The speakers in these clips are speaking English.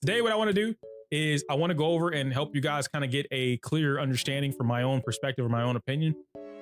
Today, what I want to do is I want to go over and help you guys kind of get a clear understanding from my own perspective or my own opinion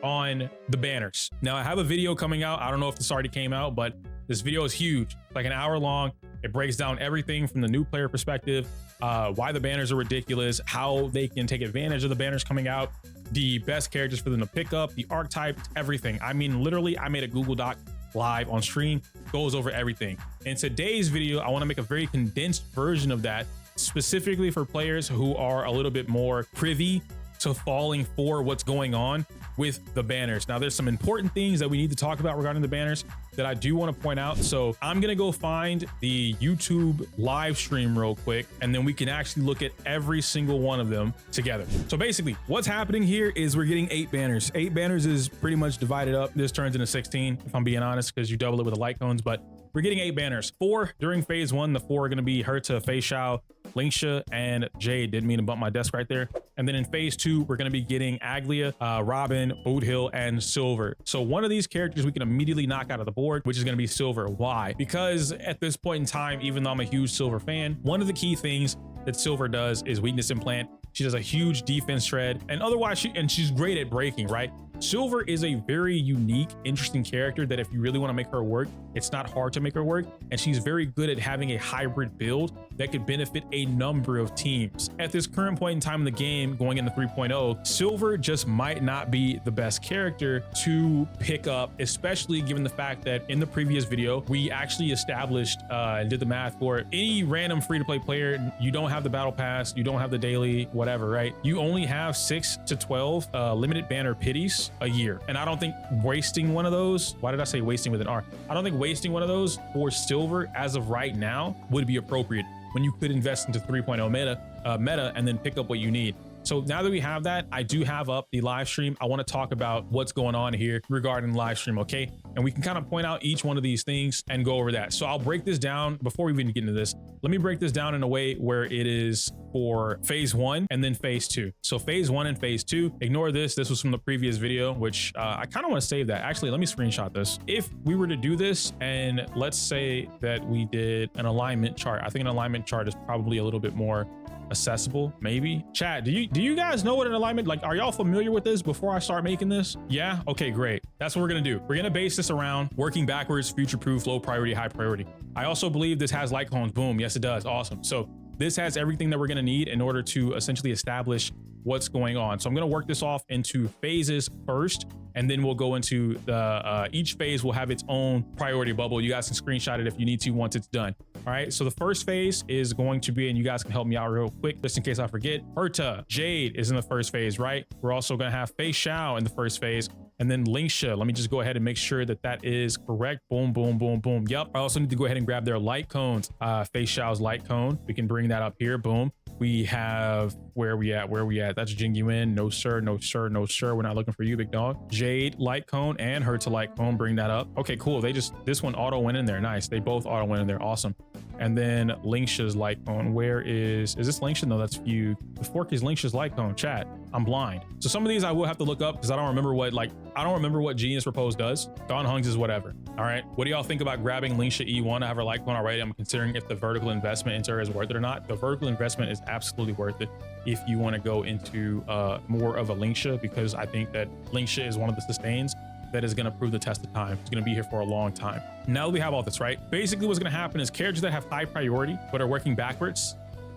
on the banners. Now, I have a video coming out. I don't know if this already came out, but this video is huge, like an hour long. It breaks down everything from the new player perspective, why the banners are ridiculous, how they can take advantage of the banners coming out, the best characters for them to pick up, the archetypes, everything. I mean, literally, I made a Google Doc live on stream, goes over everything. In today's video, I want to make a very condensed version of that, specifically for players who are a little bit more privy to falling for what's going on with the banners. Now, there's some important things that we need to talk about regarding the banners that I do want to point out. So I'm going to go find the YouTube live stream real quick, and then we can actually look at every single one of them together. So basically what's happening here is we're getting 8 banners. 8 banners is pretty much divided up. This turns into 16, if I'm being honest, because you double it with the light cones, but we're getting 8 banners. 4 during phase 1. The 4 are going to be Herta, Fei Xiao, Linksha, and Jade. Didn't mean to bump my desk right there. And then in phase 2, we're going to be getting Aglia, Robin, Boothill, and Silver. So one of these characters we can immediately knock out of the board, which is going to be Silver. Why? Because at this point in time, even though I'm a huge Silver fan, one of the key things that Silver does is weakness implant. She does a huge defense shred, and otherwise she's great at breaking, right? Silver is a very unique, interesting character that if you really want to make her work, it's not hard to make her work. And she's very good at having a hybrid build that could benefit a number of teams. At this current point in time in the game, going into 3.0, Silver just might not be the best character to pick up, especially given the fact that in the previous video, we actually established and did the math for it. Any random free-to-play player, you don't have the battle pass, you don't have the daily, whatever, right? You only have 6 to 12 limited banner pities a year. And I don't think wasting one of those, why did I say wasting with an R? I don't think wasting one of those for Silver as of right now would be appropriate when you could invest into 3.0 meta and then pick up what you need. So now that we have that, I do have up the live stream. I want to talk about what's going on here regarding live stream, okay? And we can kind of point out each one of these things and go over that. So I'll break this down before we even get into this. Let me break this down in a way where it is for phase 1 and then phase 2. So phase 1 and phase 2, ignore this. This was from the previous video, which I kind of want to save that. Actually, let me screenshot this. If we were to do this and let's say that we did an alignment chart, I think an alignment chart is probably a little bit more accessible, maybe. Chat, do you guys know what an alignment, like, are y'all familiar with this before I start making this? Yeah? Okay, great. That's what we're gonna do. We're gonna base this around working backwards, future-proof, low priority, high priority. I also believe this has light cones. Boom. Yes, it does. Awesome. So this has everything that we're gonna need in order to essentially establish what's going on. So I'm gonna work this off into phases first, and then we'll go into the each phase will have its own priority bubble. You guys can screenshot it if you need to once it's done. All right, so the first phase is going to be, and you guys can help me out real quick just in case I forget, Herta, Jade is in the first phase, right? We're also gonna have Fei Xiao in the first phase, and then Linksha. Let me just go ahead and make sure that that is correct. Boom, boom, boom, boom. Yep. I also need to go ahead and grab their light cones. Fei Xiao's light cone. We can bring that up here. Boom. We have, where are we at? That's Jingyuan. No, sir. No, sir. No, sir. We're not looking for you, big dog. Jade, light cone, and Herta light cone. Bring that up. Okay, cool. This one auto went in there. Nice. They both auto went in there. Awesome. And then Linksha's light cone. Where is this Linksha? No, that's Fugue. The fork is Linksha's light cone. Chat, I'm blind. So some of these I will have to look up because I don't remember what Genius Repose does. Dawn Hungs is whatever. All right. What do y'all think about grabbing Linksha E1? I have her light cone already. I'm considering if the vertical investment into her is worth it or not. The vertical investment is absolutely worth it if you want to go into more of a Linksha, because I think that Linksha is one of the sustains that is going to prove the test of time. It's going to be here for a long time. Now that we have all this, right? Basically what's going to happen is characters that have high priority but are working backwards,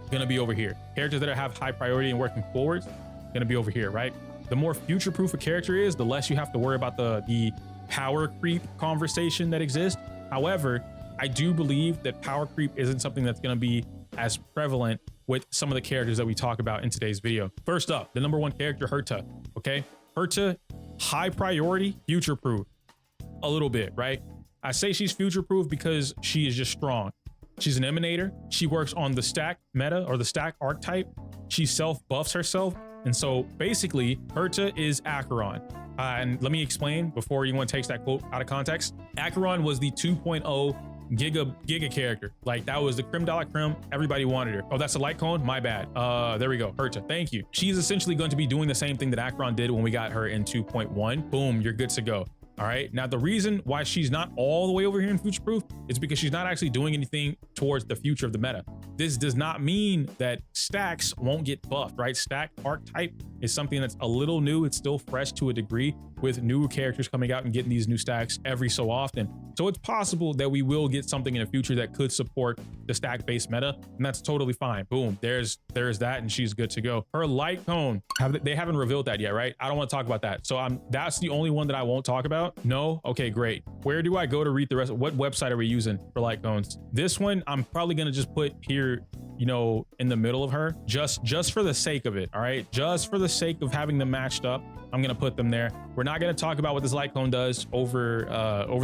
going to be over here. Characters that have high priority and working forwards, going to be over here, right? The more future-proof a character is, the less you have to worry about the power creep conversation that exists. However, I do believe that power creep isn't something that's going to be as prevalent with some of the characters that we talk about in today's video. First up, the number 1 character, Herta, okay? Herta, high priority, future-proof, a little bit, right? I say she's future-proof because she is just strong. She's an Emanator. She works on the stack meta or the stack archetype. She self-buffs herself. And so basically, Herta is Acheron. And let me explain before anyone takes that quote out of context. Acheron was the 2.0 giga character. Like, that was the creme de la creme. Everybody wanted her. Oh, that's a light cone? My bad. There we go. Herta, thank you. She's essentially going to be doing the same thing that Acheron did when we got her in 2.1. Boom, you're good to go. All right. Now, the reason why she's not all the way over here in future proof It's because she's not actually doing anything towards the future of the meta. This does not mean that stacks won't get buffed, right? Stack archetype is something that's a little new. It's still fresh to a degree with new characters coming out and getting these new stacks every so often. So it's possible that we will get something in the future that could support the stack-based meta, and that's totally fine. Boom, there's that, and she's good to go. Her light cone, they haven't revealed that yet, right? I don't want to talk about that. So that's the only one that I won't talk about. No? Okay, great. Where do I go to read the rest? What website are we using for light cones? This one, I'm probably gonna just put here, you know, in the middle of her, just for the sake of it, all right? Just for the sake of having them matched up, I'm gonna put them there. We're not gonna talk about what this light cone does over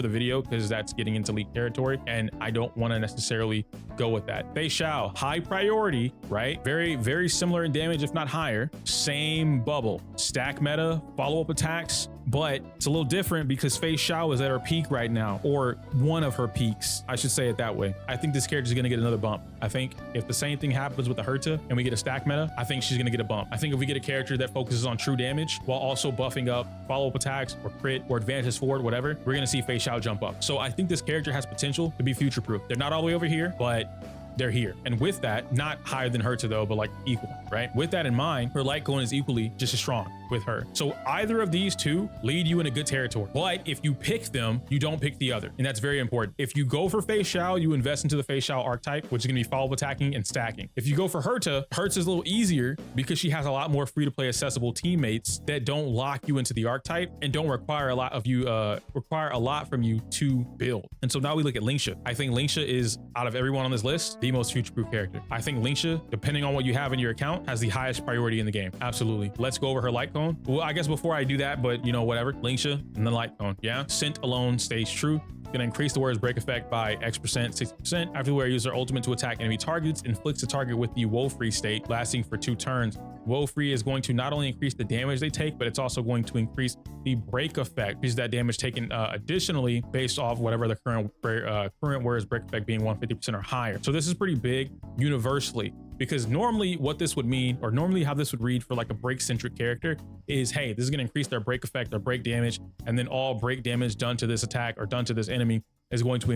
the video because that's getting into leak territory, and I don't want to necessarily go with that. Fei Xiao, high priority, right? Very, very similar in damage, if not higher. Same bubble, stack meta, follow-up attacks, but it's a little different because Fei Xiao is at her peak right now, or one of her peaks. I should say it that way. I think this character is gonna get another bump. I think if the same thing happens with the Herta and we get a stack meta, I think she's gonna get a bump. I think if we get a character that focuses on true damage while also buffing up follow-up attacks or crit or advances forward, whatever, we're gonna see Fei Xiao jump up. So I think this character has potential to be future-proof. They're not all the way over here, but they're here. And with that, not higher than Herta though, but like equal, right? With that in mind, her light cone is equally just as strong with her. So either of these two lead you in a good territory. But if you pick them, you don't pick the other. And that's very important. If you go for Fei Xiao, you invest into the Fei Xiao archetype, which is gonna be follow-up attacking and stacking. If you go for Herta, Herta's a little easier because she has a lot more free-to-play accessible teammates that don't lock you into the archetype and don't require a lot of you, from you to build. And so now we look at Lingxia. I think Lingxia is, out of everyone on this list, the most future-proof character. I think Lingxia, depending on what you have in your account, has the highest priority in the game. Absolutely. Let's go over her light cone. Well, I guess before I do that, but you know, whatever. Lingxia and the light cone. Yeah. Scent alone stays true. Gonna increase the wearer's break effect by X%, 60%. After the wearer uses their ultimate to attack enemy targets, inflicts the target with the woe-free state, lasting for 2 turns. Woe-free is going to not only increase the damage they take, but it's also going to increase the break effect, because that damage taken additionally based off whatever the current wearer's break effect being 150% or higher. So this is pretty big universally, because normally what this would mean, or normally how this would read for like a break-centric character is, hey, this is going to increase their break effect or break damage, and then all break damage done to this attack or done to this enemy is going to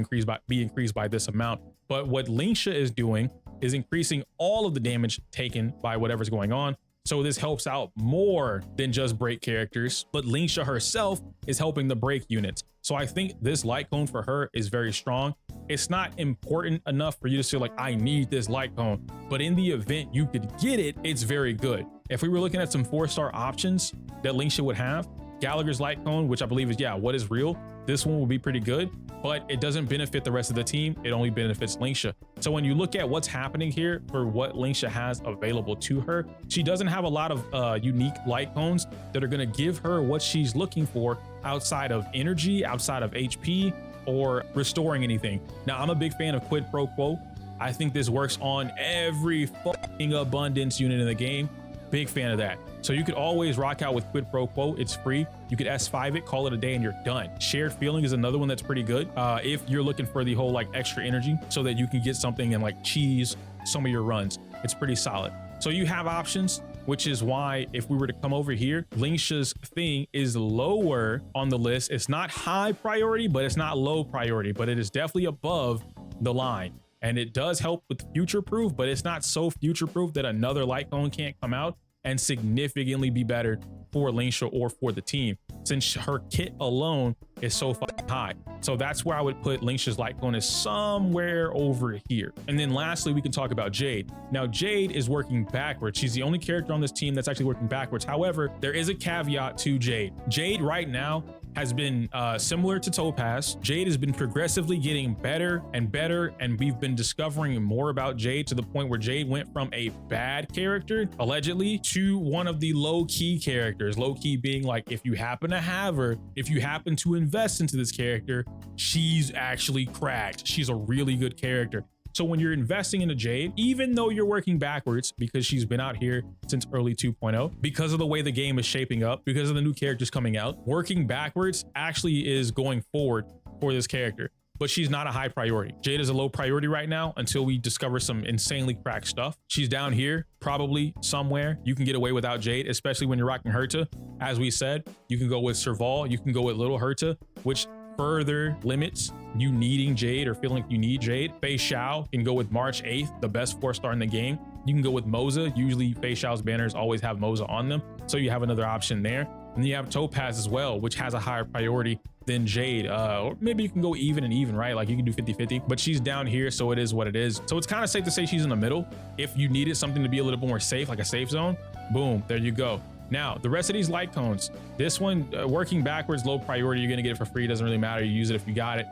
be increased by this amount. But what Lingxia is doing is increasing all of the damage taken by whatever's going on. So this helps out more than just break characters, but Lingxia herself is helping the break units. So I think this light cone for her is very strong. It's not important enough for you to say like, I need this light cone, but in the event you could get it, it's very good. If we were looking at some 4-star options that Lingxia would have, Gallagher's light cone, which I believe is, yeah, what is real, this one will be pretty good, but it doesn't benefit the rest of the team. It only benefits Lingxia. So when you look at what's happening here for what Lingxia has available to her, she doesn't have a lot of unique light cones that are going to give her what she's looking for outside of energy, outside of HP, or restoring anything. Now, I'm a big fan of Quid Pro Quo. I think this works on every fucking abundance unit in the game. Big fan of that. So you could always rock out with Quid Pro Quo. It's free. You could S5 it, call it a day, and you're done. Shared Feeling is another one that's pretty good. If you're looking for the whole like extra energy so that you can get something and like cheese some of your runs, it's pretty solid. So you have options, which is why if we were to come over here, Lingxia's thing is lower on the list. It's not high priority, but it's not low priority, but it is definitely above the line. And it does help with future proof, but it's not so future proof that another light cone can't come out and significantly be better for Lingxia or for the team, since her kit alone is so fucking high. So that's where I would put Lingxia's light cone, is somewhere over here. And then lastly, we can talk about Jade. Now, Jade is working backwards. She's the only character on this team that's actually working backwards. However, there is a caveat to Jade. Jade right now has been similar to Topaz. Jade has been progressively getting better and better, and we've been discovering more about Jade to the point where Jade went from a bad character, allegedly, to one of the low-key characters. Low-key being like, if you happen to have her, if you happen to invest into this character, she's actually cracked. She's a really good character. So when you're investing into Jade, even though you're working backwards because she's been out here since early 2.0, because of the way the game is shaping up, because of the new characters coming out, working backwards actually is going forward for this character. But she's not a high priority. Jade is a low priority right now until we discover some insanely cracked stuff. She's down here, probably somewhere. You can get away without Jade, especially when you're rocking Herta. As we said, you can go with Serval, you can go with Little Herta, which further limits you needing Jade or feeling like you need Jade, Fei Xiao can go with March 8th, the best 4-star in the game. You can go with Moza. Usually Fei Xiao's banners always have Moza on them, so you have another option there. And then you have Topaz as well, which has a higher priority than Jade. Or maybe you can go even and even, right? Like you can do 50-50, but she's down here, so it is what it is. So it's kind of safe to say she's in the middle. If you needed something to be a little bit more safe, like a safe zone, boom, there you go. Now, the rest of these light cones, this one, working backwards, low priority, you're gonna get it for free. Doesn't really matter. You use it if you got it.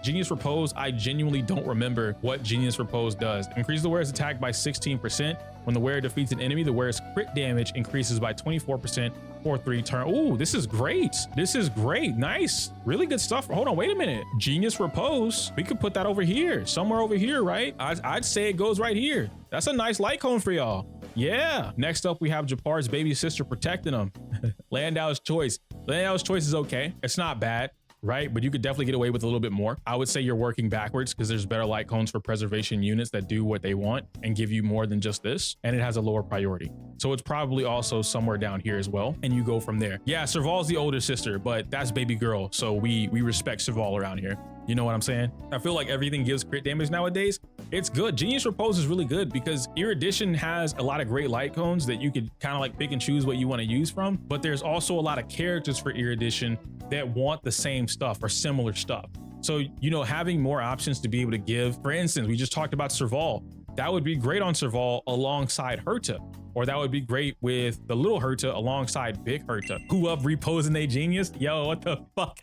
Genius Repose, I genuinely don't remember what Genius Repose does. Increase the wearer's attack by 16%. When the wearer defeats an enemy, the wearer's crit damage increases by 24% for 3 turns. Ooh, this is great. This is great. Nice. Really good stuff. Hold on, wait a minute. Genius Repose, we could put that over here, somewhere over here, right? I'd say it goes right here. That's a nice light cone for y'all. Yeah. Next up, we have Japar's baby sister protecting him. Landau's Choice. Landau's Choice is okay. It's not bad, right? But you could definitely get away with a little bit more. I would say you're working backwards because there's better light cones for preservation units that do what they want and give you more than just this. And it has a lower priority. So it's probably also somewhere down here as well. And you go from there. Yeah, Serval's the older sister, but that's baby girl. So we respect Serval around here. You know what I'm saying? I feel like everything gives crit damage nowadays. It's good. Genius Repose is really good because Erudition has a lot of great light cones that you could kind of like pick and choose what you want to use from. But there's also a lot of characters for Erudition that want the same stuff or similar stuff. So, you know, having more options to be able to give, for instance, we just talked about Serval. That would be great on Serval alongside Herta. Or that would be great with the little Herta alongside big Herta. Who up reposing they genius? Yo, what the fuck?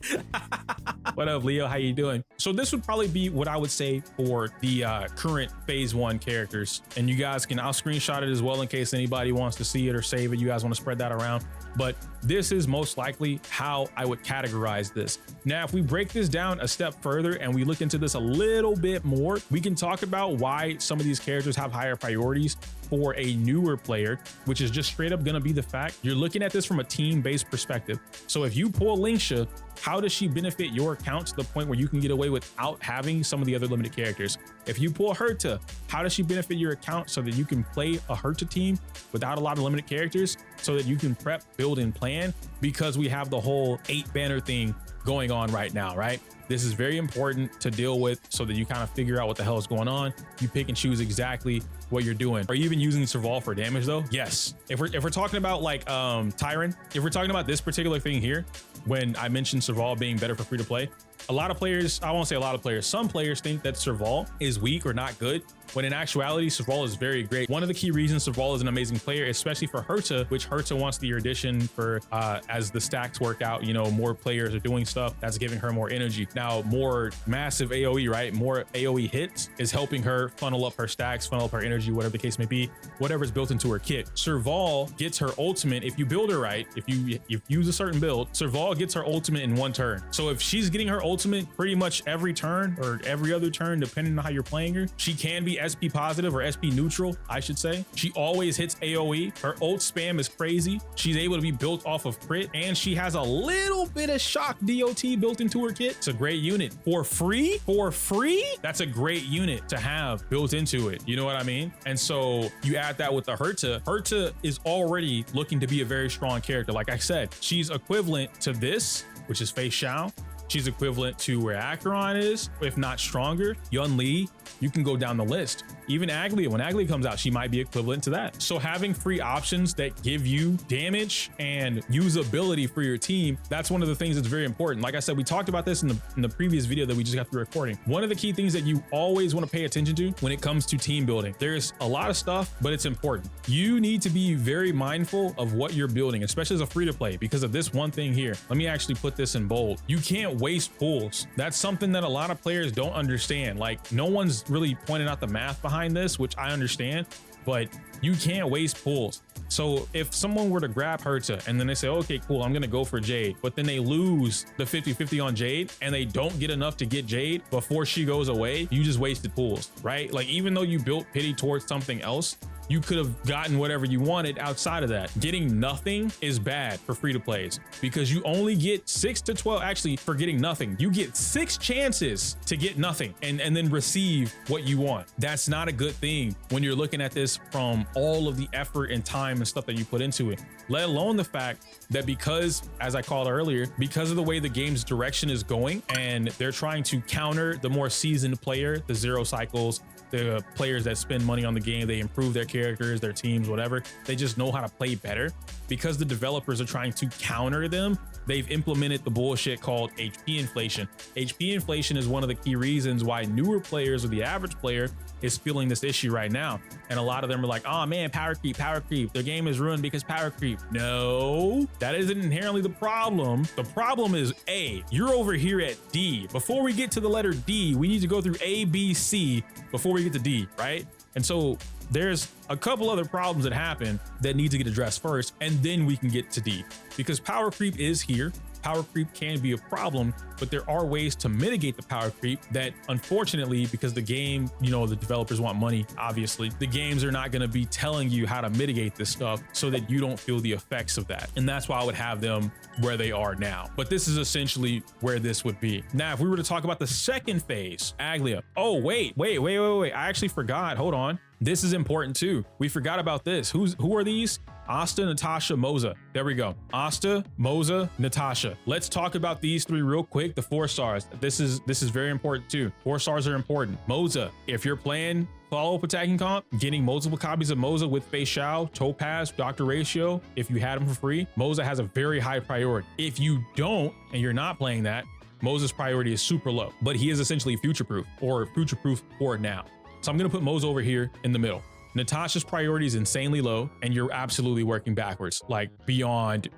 What up, Leo? How you doing? So this would probably be what I would say for the current phase 1 characters. And you guys can, I'll screenshot it as well in case anybody wants to see it or save it. You guys want to spread that around. But this is most likely how I would categorize this. Now, if we break this down a step further and we look into this a little bit more, we can talk about why some of these characters have higher priorities for a newer player, which is just straight up gonna be the fact you're looking at this from a team-based perspective. So if you pull Linksha, how does she benefit your account to the point where you can get away without having some of the other limited characters? If you pull Herta, how does she benefit your account so that you can play a Herta team without a lot of limited characters so that you can prep, build, and plan? Because we have the whole 8 banner thing going on right now, right? This is very important to deal with so that you kind of figure out what the hell is going on. You pick and choose exactly what you're doing. Are you even using Serval for damage though? Yes. If we're talking about like Tyron, if we're talking about this particular thing here, when I mentioned Serval being better for free to play, a lot of players, I won't say a lot of players, some players think that Serval is weak or not good, when in actuality, Serval is very great. One of the key reasons Serval is an amazing player, especially for Herta, which Herta wants the Erudition for as the stacks work out, you know, more players are doing stuff that's giving her more energy. Now, more massive AoE, right? More AoE hits is helping her funnel up her stacks, funnel up her energy, whatever the case may be, whatever's built into her kit. Serval gets her ultimate, if you build her right, if you use a certain build, Serval gets her ultimate in 1 turn. So if she's getting her ultimate pretty much every turn or every other turn, depending on how you're playing her, she can be SP positive or SP neutral, I should say. She always hits AoE. Her ult spam is crazy. She's able to be built off of crit, and she has a little bit of shock DOT built into her kit. It's a great unit. For free? For free? That's a great unit to have built into it. You know what I mean? And so you add that with the Herta. Herta is already looking to be a very strong character. Like I said, she's equivalent to this, which is Fei Xiao. She's equivalent to where Acheron is, if not stronger. Yun Li, you can go down the list. Even Aglia, when Aglia comes out, she might be equivalent to that. So having free options that give you damage and usability for your team, that's one of the things that's very important. Like I said, we talked about this in the previous video that we just got through recording. One of the key things that you always want to pay attention to when it comes to team building, there's a lot of stuff, but it's important. You need to be very mindful of what you're building, especially as a free to play, because of this one thing here. Let me actually put this in bold. You can't waste pools. That's something that a lot of players don't understand. Like, no one's really pointing out the math behind this, which I understand, but you can't waste pools. So if someone were to grab Herta and then they say, okay, cool, I'm gonna go for Jade, but then they lose the 50-50 on Jade and they don't get enough to get Jade before she goes away, you just wasted pools, right? Like, even though you built pity towards something else, you could have gotten whatever you wanted outside of that. Getting nothing is bad for free to plays because you only get 6 to 12. Actually, for getting nothing, you get 6 chances to get nothing and then receive what you want. That's not a good thing when you're looking at this from all of the effort and time and stuff that you put into it, let alone the fact that because, as I called earlier, because of the way the game's direction is going and they're trying to counter the more seasoned player, the zero cycles, the players that spend money on the game, they improve their characters, their teams, whatever. They just know how to play better. Because the developers are trying to counter them, they've implemented the bullshit called HP inflation. HP inflation is one of the key reasons why newer players or the average player is feeling this issue right now. And a lot of them are like, oh man, power creep, power creep. Their game is ruined because power creep. No, that isn't inherently the problem. The problem is A, you're over here at D. Before we get to the letter D, we need to go through A, B, C before we get to D, right? And so there's a couple other problems that happen that need to get addressed first, and then we can get to D. Because power creep is here. Power creep can be a problem, but there are ways to mitigate the power creep that, unfortunately, because the game, you know, the developers want money, obviously, the games are not going to be telling you how to mitigate this stuff so that you don't feel the effects of that. And that's why I would have them where they are now. But this is essentially where this would be. Now, if we were to talk about the second phase, Aglia. Oh, wait. I actually forgot. Hold on. This is important too. We forgot about this. Who are these? Asta, Natasha, Moza. There we go. Asta, Moza, Natasha. Let's talk about these 3 real quick. The 4 stars. This is very important too. 4 stars are important. Moza, if you're playing follow-up attacking comp, getting multiple copies of Moza with Fei Xiao, Topaz, Dr. Ratio, if you had them for free, Moza has a very high priority. If you don't, and you're not playing that, Moza's priority is super low, but he is essentially future-proof or future-proof for now. So I'm going to put Moza over here in the middle. Natasha's priority is insanely low, and you're absolutely working backwards, like beyond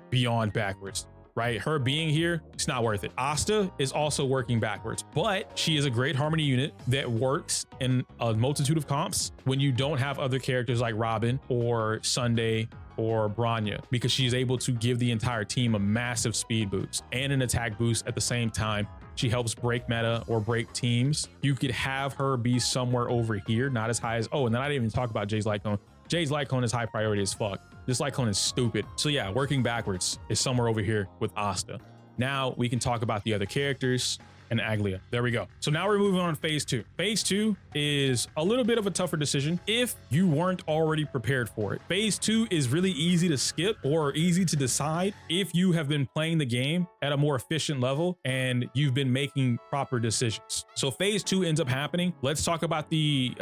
backwards, right? Her being here, it's not worth it. Asta is also working backwards, but she is a great harmony unit that works in a multitude of comps when you don't have other characters like Robin or Sunday or Branya, because she's able to give the entire team a massive speed boost and an attack boost at the same time. She helps break meta or break teams. You could have her be somewhere over here, not as high as, oh, and then I didn't even talk about Jay's light cone. Jay's light cone is high priority as fuck. This light cone is stupid. So yeah, working backwards is somewhere over here with Asta. Now we can talk about the other characters and Aglia. There we go. So now we're moving on to phase 2. Phase 2 is a little bit of a tougher decision if you weren't already prepared for it. Phase 2 is really easy to skip or easy to decide if you have been playing the game at a more efficient level and you've been making proper decisions. So phase 2 ends up happening. Let's talk about the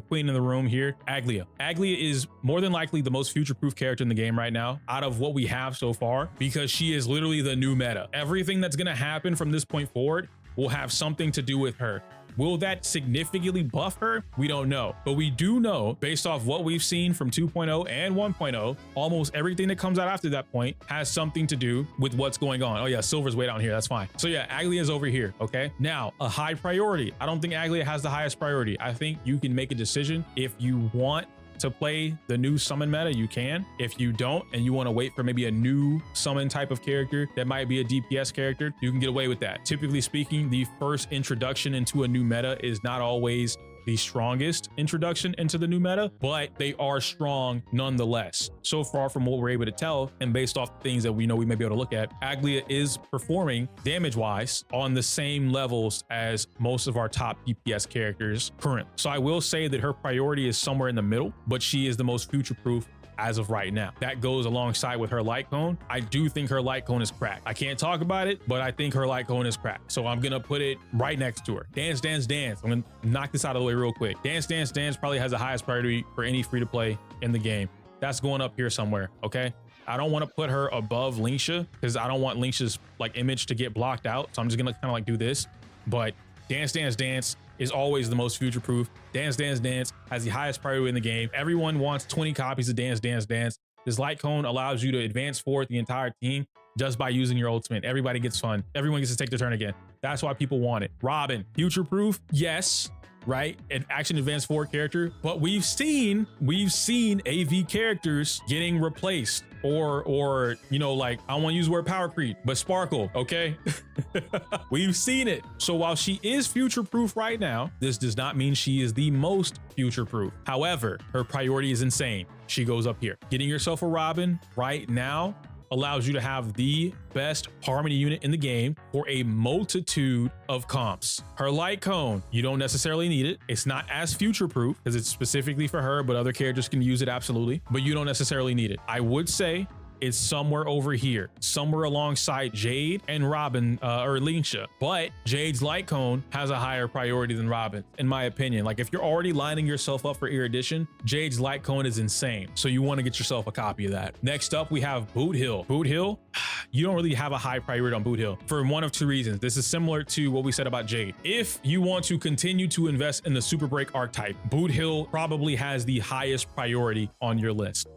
queen in the room here, Aglia. Aglia is more than likely the most future-proof character in the game right now out of what we have so far, because she is literally the new meta. Everything that's going to happen from this point forward will have something to do with her. Will that significantly buff her? We don't know, but we do know, based off what we've seen from 2.0 and 1.0, almost everything that comes out after that point has something to do with what's going on. Oh yeah, Silver's way down here, that's fine. So yeah, Aglia is over here, okay? Now, a high priority. I don't think Aglia has the highest priority. I think you can make a decision if you want to play the new summon meta, you can. If you don't, and you want to wait for maybe a new summon type of character that might be a DPS character, you can get away with that. Typically speaking, the first introduction into a new meta is not always the strongest introduction into the new meta, but they are strong nonetheless. So far from what we're able to tell, and based off things that we know we may be able to look at, Aglia is performing damage-wise on the same levels as most of our top DPS characters currently. So I will say that her priority is somewhere in the middle, but she is the most future-proof as of right now. That goes alongside with her light cone. I do think her light cone is cracked. I can't talk about it, but I think her light cone is cracked. So I'm gonna put it right next to her. Dance, dance, dance. I'm gonna knock this out of the way real quick. Dance, dance, dance probably has the highest priority for any free to play in the game. That's going up here somewhere, okay? I don't want to put her above Linksha because I don't want Linksha's like image to get blocked out. So I'm just gonna kind of like do this, but Dance, Dance, Dance is always the most future-proof. Dance, Dance, Dance has the highest priority in the game. Everyone wants 20 copies of Dance, Dance, Dance. This light cone allows you to advance forward the entire team just by using your ultimate. Everybody gets fun. Everyone gets to take their turn again. That's why people want it. Robin, future-proof? Yes. right? An action advanced 4 character, but we've seen AV characters getting replaced or you know, like, I don't want to use the word power creep, but sparkle, okay? We've seen it. So while she is future proof right now, this does not mean she is the most future proof. However, her priority is insane. She goes up here. Getting yourself a Robin right now allows you to have the best harmony unit in the game for a multitude of comps. Her light cone, you don't necessarily need it. It's not as future proof because it's specifically for her, but other characters can use it absolutely, but you don't necessarily need it. I would say it's somewhere over here, somewhere alongside Jade and Robin or Lingsha, but Jade's light cone has a higher priority than Robin, in my opinion. Like, if you're already lining yourself up for Erudition, Jade's light cone is insane. So you want to get yourself a copy of that. Next up, we have Boot Hill. Boot Hill, you don't really have a high priority on Boot Hill for one of two reasons. This is similar to what we said about Jade. If you want to continue to invest in the Super Break archetype, Boot Hill probably has the highest priority on your list.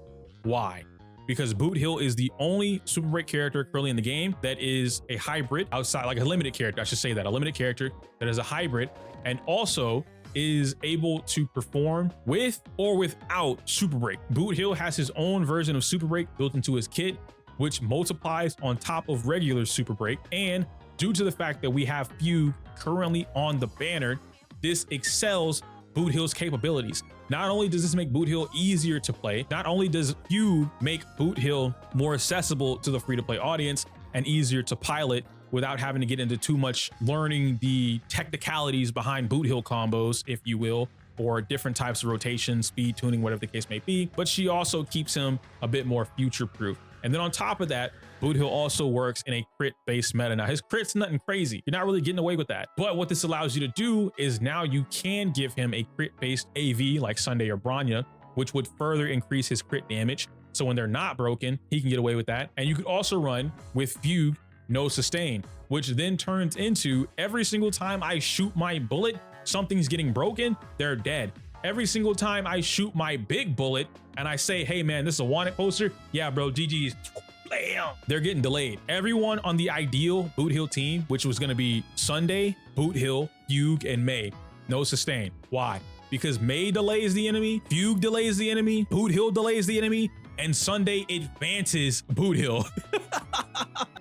Why? Because Boot Hill is the only Super Break character currently in the game that is a hybrid outside, like a limited character, I should say that, a limited character that is a hybrid and also is able to perform with or without Super Break. Boot Hill has his own version of Super Break built into his kit, which multiplies on top of regular Super Break. And due to the fact that we have Fugue currently on the banner, this excels Boot Hill's capabilities. Not only does this make Boot Hill easier to play, not only does Fugue make Boot Hill more accessible to the free-to-play audience and easier to pilot without having to get into too much learning the technicalities behind Boot Hill combos, if you will, or different types of rotation, speed tuning, whatever the case may be, but she also keeps him a bit more future-proof. And then on top of that, Boot Hill also works in a crit-based meta. Now, his crit's nothing crazy. You're not really getting away with that. But what this allows you to do is now you can give him a crit-based AV like Sunday or Branya, which would further increase his crit damage. So when they're not broken, he can get away with that. And you could also run with Fugue, no sustain, which then turns into every single time I shoot my bullet, something's getting broken, they're dead. Every single time I shoot my big bullet and I say, hey man, this is a wanted poster. Yeah, bro, GG's. Bam, they're getting delayed. Everyone on the ideal Boot Hill team, which was going to be Sunday, Boot Hill, Fugue, and May, no sustain. Why? Because May delays the enemy, Fugue delays the enemy, Boot Hill delays the enemy, and Sunday advances Boot Hill.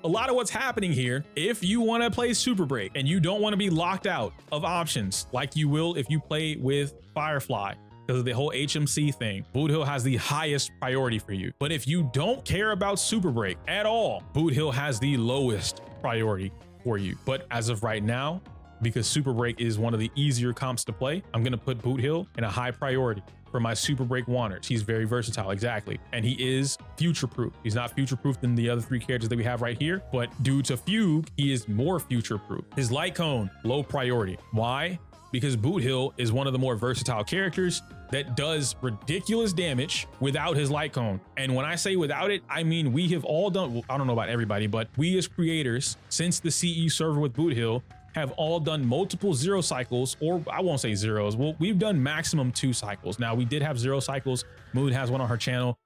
A lot of what's happening here, if you want to play Super Break and you don't want to be locked out of options like you will if you play with Firefly, because of the whole HMC thing, Boot Hill has the highest priority for you. But if you don't care about Super Break at all, Boot Hill has the lowest priority for you. But as of right now, because Super Break is one of the easier comps to play, I'm going to put Boot Hill in a high priority for my Super Break wanners. He's very versatile, exactly. And he is future-proof. He's not future-proof than the other 3 characters that we have right here, but due to Fugue, he is more future-proof. His light cone, low priority. Why? Because Boot Hill is one of the more versatile characters that does ridiculous damage without his light cone. And when I say without it, I mean we have all done, well, I don't know about everybody, but we as creators, since the CE server with Boot Hill, have all done multiple 0 cycles, or I won't say zeros. Well, we've done maximum 2 cycles. Now, we did have 0 cycles. Moon has one on her channel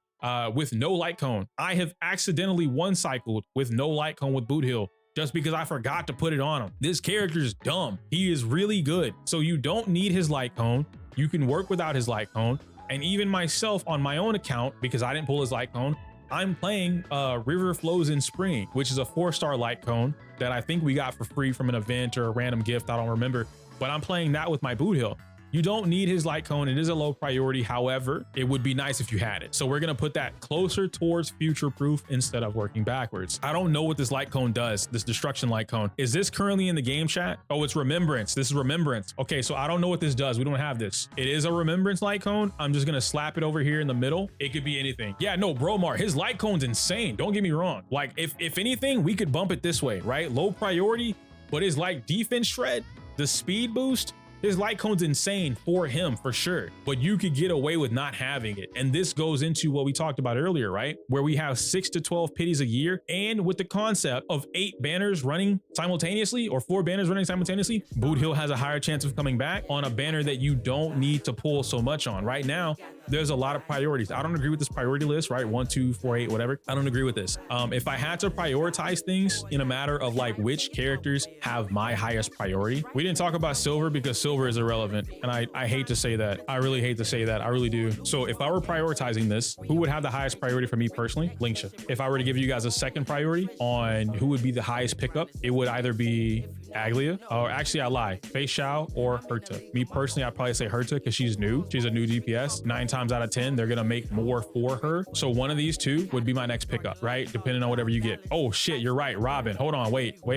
with no light cone. I have accidentally 1 cycled with no light cone with Boot Hill, just because I forgot to put it on him. This character is dumb. He is really good. So you don't need his light cone. You can work without his light cone. And even myself on my own account, because I didn't pull his light cone, I'm playing River Flows in Spring, which is a 4-star light cone that I think we got for free from an event or a random gift. I don't remember, but I'm playing that with my Boot Hill. You don't need his light cone. It is a low priority. However, it would be nice if you had it. So we're going to put that closer towards future proof instead of working backwards. I don't know what this light cone does, this destruction light cone. Is this currently in the game chat? Oh, it's remembrance. This is remembrance. Okay, so I don't know what this does. We don't have this. It is a remembrance light cone. I'm just going to slap it over here in the middle. It could be anything. Yeah, no, Bromar, his light cone's insane. Don't get me wrong. Like if anything, we could bump it this way, right? Low priority, but his like defense shred, the speed boost, his light cone's insane for him, for sure, but you could get away with not having it. And this goes into what we talked about earlier, right? Where we have 6 to 12 pities a year. And with the concept of 8 banners running simultaneously or 4 banners running simultaneously, Boot Hill has a higher chance of coming back on a banner that you don't need to pull so much on. Right now, there's a lot of priorities. I don't agree with this priority list, right? 1, 2, 4, 8, whatever. I don't agree with this. If I had to prioritize things in a matter of like which characters have my highest priority, we didn't talk about silver because silver is irrelevant. And I hate to say that. I really hate to say that. I really do. So if I were prioritizing this, who would have the highest priority for me personally? Linksha. If I were to give you guys a second priority on who would be the highest pickup, it would either be Aglia, or actually I lie, Fei Xiao or Herta. Me personally, I'd probably say Herta because she's new. She's a new DPS. 9 times out of 10, they're gonna make more for her. So one of these two would be my next pickup, right? Depending on whatever you get. Oh shit, you're right, Robin. Hold on, wait. Here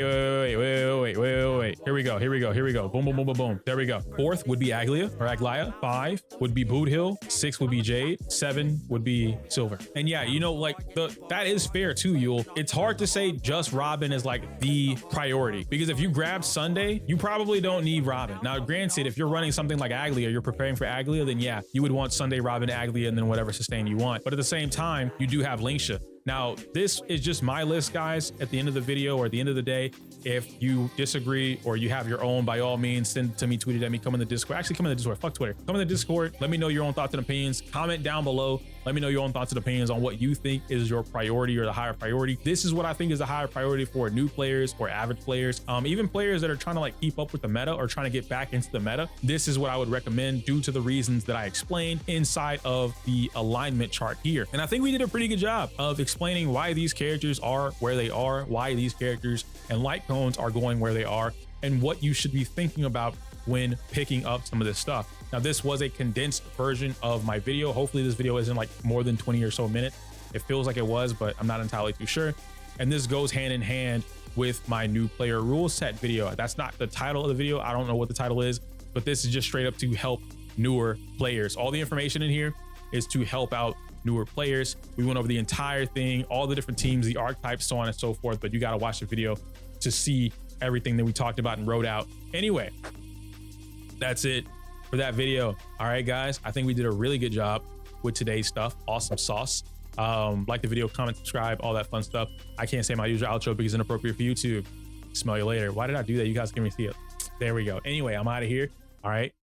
we go. Boom, boom, boom, boom, boom. There we go. 4th would be Aglia or Aglia. 5 would be Boot Hill. 6 would be Jade. 7 would be Silver. And yeah, you know, like that is fair too, Yule. It's hard to say just Robin is like the priority because if you grab Sunday, you probably don't need Robin. Now, granted, if you're running something like Aglia, you're preparing for Aglia, then yeah, you would want Sunday, Robin, Aglia, and then whatever sustain you want. But at the same time, you do have Linksha. Now, this is just my list, guys. At the end of the video or at the end of the day, if you disagree or you have your own, by all means, send it to me, tweet it at me, come in the Discord. Actually, come in the Discord. Fuck Twitter. Come in the Discord. Let me know your own thoughts and opinions. Comment down below. Let me know your own thoughts and opinions on what you think is your priority or the higher priority. This is what I think is the higher priority for new players or average players. Even players that are trying to like keep up with the meta or trying to get back into the meta. This is what I would recommend due to the reasons that I explained inside of the alignment chart here. And I think we did a pretty good job of explaining why these characters are where they are, why these characters and light cones are going where they are, and what you should be thinking about when picking up some of this stuff. Now, this was a condensed version of my video. Hopefully this video isn't like more than 20 or so minutes. It feels like it was, but I'm not entirely too sure. And this goes hand in hand with my new player rule set video. That's not the title of the video. I don't know what the title is, but this is just straight up to help newer players. All the information in here is to help out newer players. We went over the entire thing, all the different teams, the archetypes, so on and so forth, but you got to watch the video to see everything that we talked about and wrote out. Anyway, that's it for that video. All right, guys, I think we did a really good job with today's stuff. Awesome sauce. Like the video, comment, subscribe, all that fun stuff. I can't say my usual outro because it's inappropriate for YouTube. Smell you later. Why did I do that? You guys can't even see it. There we go. Anyway, I'm out of here. All right.